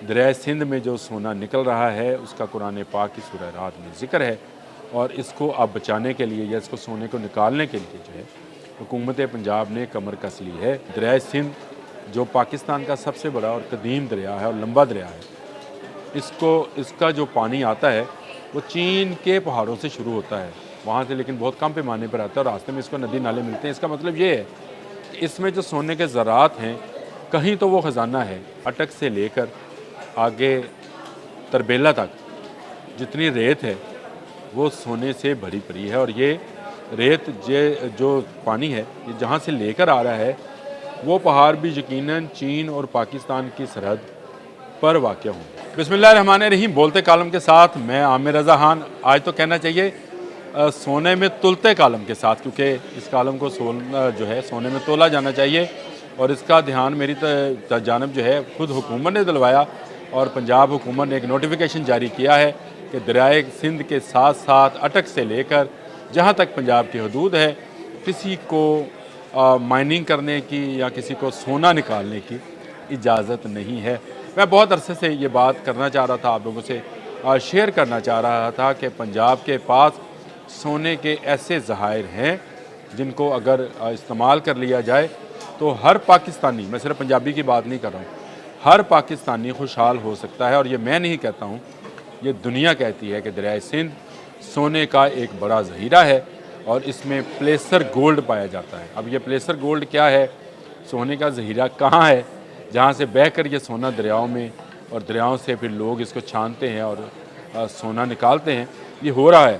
دریائے سندھ میں جو سونا نکل رہا ہے اس کا قرآن پاک کی سورہ رعد میں ذکر ہے، اور اس کو اب بچانے کے لیے یا اس کو سونے کو نکالنے کے لیے جو ہے حکومت پنجاب نے کمر کس لی ہے۔ دریائے سندھ جو پاکستان کا سب سے بڑا اور قدیم دریا ہے اور لمبا دریا ہے، اس کا جو پانی آتا ہے وہ چین کے پہاڑوں سے شروع ہوتا ہے، وہاں سے لیکن بہت کم پیمانے پر آتا ہے، اور راستے میں اس کو ندی نالے ملتے ہیں۔ اس کا مطلب یہ ہے کہ اس میں جو سونے کے ذرات ہیں، کہیں تو وہ خزانہ ہے۔ اٹک سے لے کر آگے تربیلا تک جتنی ریت ہے وہ سونے سے بھری پڑی ہے، اور یہ ریت جو پانی ہے یہ جہاں سے لے کر آ رہا ہے وہ پہاڑ بھی یقیناً چین اور پاکستان کی سرحد پر واقع ہوں۔ بسم اللہ الرحمن الرحیم۔ بولتے کالم کے ساتھ میں عامر رضا خان، آج تو کہنا چاہیے سونے میں تلتے کالم کے ساتھ، کیونکہ اس کالم کو جو ہے سونے میں تولا جانا چاہیے، اور اس کا دھیان میری جانب جو ہے خود حکومت نے دلوایا، اور پنجاب حکومت نے ایک نوٹیفیکیشن جاری کیا ہے کہ دریائے سندھ کے ساتھ ساتھ اٹک سے لے کر جہاں تک پنجاب کی حدود ہے کسی کو مائننگ کرنے کی یا کسی کو سونا نکالنے کی اجازت نہیں ہے۔ میں بہت عرصے سے یہ بات کرنا چاہ رہا تھا، آپ لوگوں سے شیئر کرنا چاہ رہا تھا کہ پنجاب کے پاس سونے کے ایسے ذخائر ہیں جن کو اگر استعمال کر لیا جائے تو ہر پاکستانی، میں صرف پنجابی کی بات نہیں کر رہا ہوں، ہر پاکستانی خوشحال ہو سکتا ہے۔ اور یہ میں نہیں کہتا ہوں، یہ دنیا کہتی ہے کہ دریائے سندھ سونے کا ایک بڑا ذخیرہ ہے، اور اس میں پلیسر گولڈ پایا جاتا ہے۔ اب یہ پلیسر گولڈ کیا ہے، سونے کا ذخیرہ کہاں ہے جہاں سے بہہ کر یہ سونا دریاؤں میں، اور دریاؤں سے پھر لوگ اس کو چھانتے ہیں اور سونا نکالتے ہیں، یہ ہو رہا ہے۔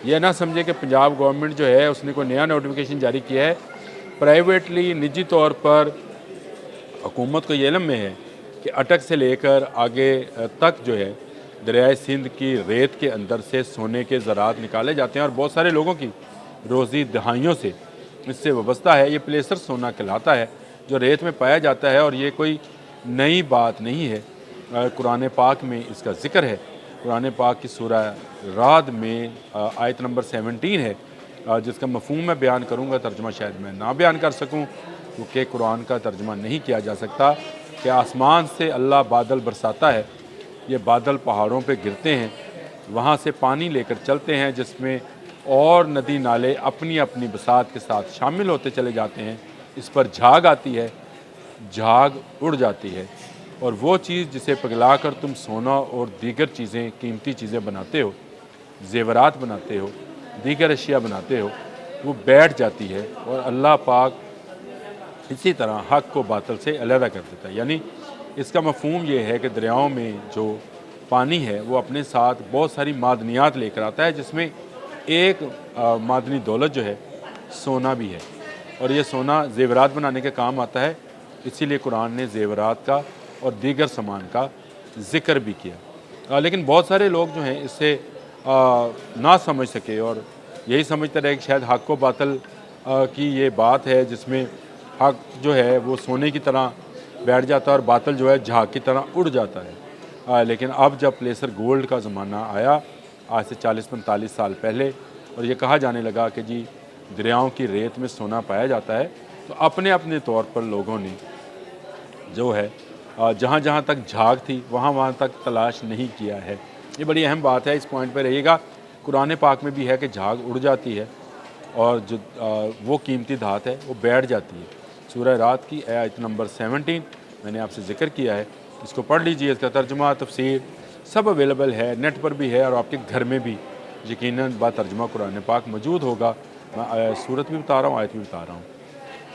یہ نہ سمجھے کہ پنجاب گورنمنٹ جو ہے اس نے کوئی نیا نوٹیفیکیشن جاری کیا ہے، پرائیویٹلی نجی طور پر حکومت کو یہ علم میں ہے کہ اٹک سے لے کر آگے تک جو ہے دریائے سندھ کی ریت کے اندر سے سونے کے ذرات نکالے جاتے ہیں، اور بہت سارے لوگوں کی روزی دہائیوں سے اس سے وابستہ ہے۔ یہ پلیسر سونا کہلاتا ہے جو ریت میں پایا جاتا ہے، اور یہ کوئی نئی بات نہیں ہے، قرآن پاک میں اس کا ذکر ہے۔ قرآن پاک کی سورہ رعد میں آیت نمبر 17 ہے، جس کا مفہوم میں بیان کروں گا، ترجمہ شاید میں نہ بیان کر سکوں کیونکہ قرآن کا ترجمہ نہیں کیا جا سکتا، کہ آسمان سے اللہ بادل برساتا ہے، یہ بادل پہاڑوں پہ گرتے ہیں، وہاں سے پانی لے کر چلتے ہیں، جس میں اور ندی نالے اپنی اپنی بساط کے ساتھ شامل ہوتے چلے جاتے ہیں، اس پر جھاگ آتی ہے، جھاگ اڑ جاتی ہے، اور وہ چیز جسے پگھلا کر تم سونا اور دیگر چیزیں، قیمتی چیزیں بناتے ہو، زیورات بناتے ہو، دیگر اشیاء بناتے ہو، وہ بیٹھ جاتی ہے، اور اللہ پاک اسی طرح حق کو باطل سے علیحدہ کر دیتا ہے۔ یعنی اس کا مفہوم یہ ہے کہ دریاؤں میں جو پانی ہے وہ اپنے ساتھ بہت ساری معدنیات لے کر آتا ہے، جس میں ایک معدنی دولت جو ہے سونا بھی ہے، اور یہ سونا زیورات بنانے کے کام آتا ہے، اسی لیے قرآن نے زیورات کا اور دیگر سامان کا ذکر بھی کیا۔ لیکن بہت سارے لوگ جو ہیں اس سے نہ سمجھ سکے، اور یہی سمجھتے رہے کہ شاید حق و باطل کی یہ بات ہے جس میں حق جو ہے وہ سونے کی طرح بیٹھ جاتا ہے اور باطل جو ہے جھاگ کی طرح اڑ جاتا ہے۔ لیکن اب جب پلیسر گولڈ کا زمانہ آیا، آج سے 40-45 سال پہلے، اور یہ کہا جانے لگا کہ جی دریاؤں کی ریت میں سونا پایا جاتا ہے، تو اپنے اپنے طور پر لوگوں نے جو ہے جہاں جہاں تک جھاگ تھی وہاں تک تلاش نہیں کیا ہے۔ یہ بڑی اہم بات ہے، اس پوائنٹ پہ رہیے گا۔ قرآن پاک میں بھی ہے کہ جھاگ اڑ جاتی ہے، اور جو وہ قیمتی دھات ہے وہ بیٹھ جاتی ہے۔ سورہ رعد کی آیت نمبر 17 میں نے آپ سے ذکر کیا ہے، اس کو پڑھ لیجئے، اس کا ترجمہ تفسیر سب اویلیبل ہے، نیٹ پر بھی ہے، اور آپ کے گھر میں بھی یقیناً با ترجمہ قرآن پاک موجود ہوگا۔ میں صورت بھی بتا رہا ہوں، آیت بھی بتا رہا ہوں۔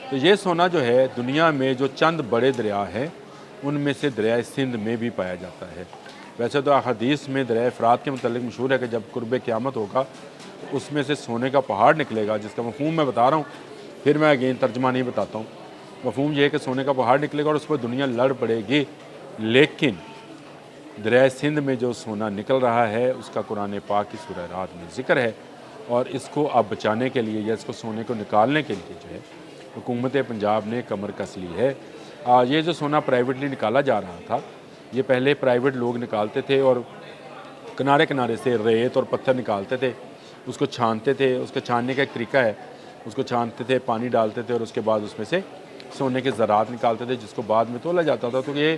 تو یہ سونا جو ہے دنیا میں جو چند بڑے دریا ہیں ان میں سے دریائے سندھ میں بھی پایا جاتا ہے۔ ویسے تو احادیث میں دریائے فرات کے متعلق مشہور ہے کہ جب قرب قیامت ہوگا تو اس میں سے سونے کا پہاڑ نکلے گا، جس کا مفہوم میں بتا رہا ہوں، پھر میں اگین ترجمہ نہیں بتاتا ہوں۔ مفہوم یہ ہے کہ سونے کا پہاڑ نکلے گا اور اس پر دنیا لڑ پڑے گی، لیکن دریائے سندھ میں جو سونا نکل رہا ہے اس کا قرآن پاک کی سورہ رعد میں ذکر ہے، اور اس کو اب بچانے کے لیے یا اس کو سونے کو نکالنے کے لیے جو ہے حکومت پنجاب نے کمر کس لی ہے۔ یہ جو سونا پرائیویٹلی نکالا جا رہا تھا، یہ پہلے پرائیویٹ لوگ نکالتے تھے، اور کنارے کنارے سے ریت اور پتھر نکالتے تھے، اس کو چھانتے تھے، اس کا چھاننے کا ایک طریقہ ہے، اس کو چھانتے تھے، پانی ڈالتے تھے، اور اس کے بعد اس میں سے سونے کے ذرات نکالتے تھے، جس کو بعد میں تولا جاتا تھا۔ تو یہ